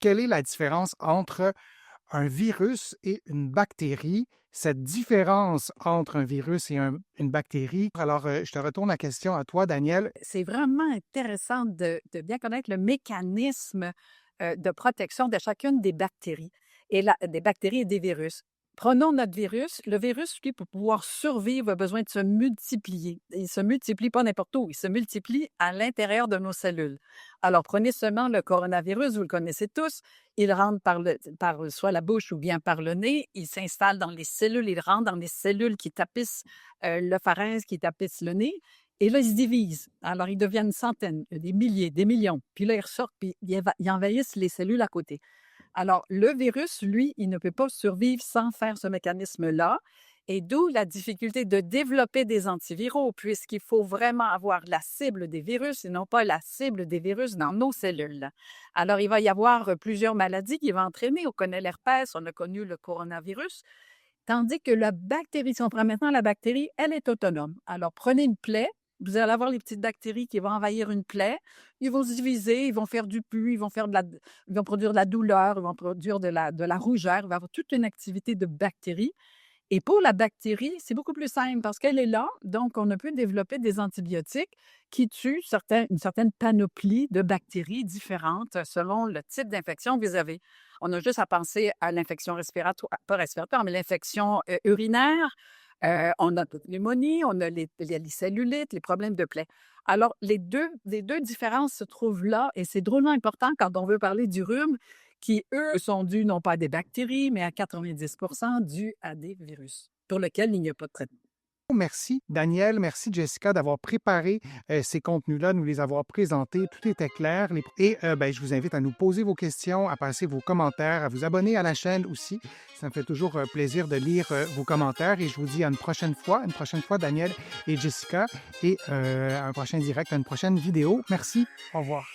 quelle est la différence entre un virus et une bactérie? Cette différence entre un virus et une bactérie. Alors, je te retourne la question à toi, Daniel. C'est vraiment intéressant de bien connaître le mécanisme de protection de chacune des bactéries, des bactéries et des virus. Prenons notre virus. Le virus, lui, pour pouvoir survivre, a besoin de se multiplier. Il ne se multiplie pas n'importe où, il se multiplie à l'intérieur de nos cellules. Alors, prenez seulement le coronavirus, vous le connaissez tous. Il rentre par soit la bouche ou bien par le nez. Il s'installe dans les cellules, il rentre dans les cellules qui tapissent le pharynx, qui tapissent le nez. Et là, ils se divisent. Alors, ils deviennent centaines, des milliers, des millions. Puis là, ils ressortent, puis ils envahissent les cellules à côté. Alors, le virus, lui, il ne peut pas survivre sans faire ce mécanisme-là. Et d'où la difficulté de développer des antiviraux, puisqu'il faut vraiment avoir la cible des virus et non pas la cible des virus dans nos cellules. Alors, il va y avoir plusieurs maladies qui vont entraîner. On connaît l'herpès, on a connu le coronavirus. Tandis que la bactérie, si on prend maintenant la bactérie, elle est autonome. Alors, prenez une plaie, vous allez avoir les petites bactéries qui vont envahir une plaie, ils vont se diviser, ils vont faire du pus, ils vont produire de la douleur, ils vont produire de la rougeur, il va y avoir toute une activité de bactéries. Et pour la bactérie, c'est beaucoup plus simple parce qu'elle est là, donc on a pu développer des antibiotiques qui tuent une certaine panoplie de bactéries différentes selon le type d'infection que vous avez. On a juste à penser à l'infection respiratoire, pas respiratoire, mais l'infection urinaire. On a la pneumonie, on a les cellulites, les problèmes de plaie. Alors, les deux différences se trouvent là et c'est drôlement important quand on veut parler du rhume qui, eux, sont dus non pas à des bactéries, mais à 90 dus à des virus, pour lesquels il n'y a pas de traitement. Merci, Daniel. Merci, Jessica, d'avoir préparé ces contenus-là, nous les avoir présentés. Tout était clair. Je vous invite à nous poser vos questions, à passer vos commentaires, à vous abonner à la chaîne aussi. Ça me fait toujours plaisir de lire vos commentaires et je vous dis à une prochaine fois, Daniel et Jessica, et à un prochain direct, à une prochaine vidéo. Merci. Au revoir.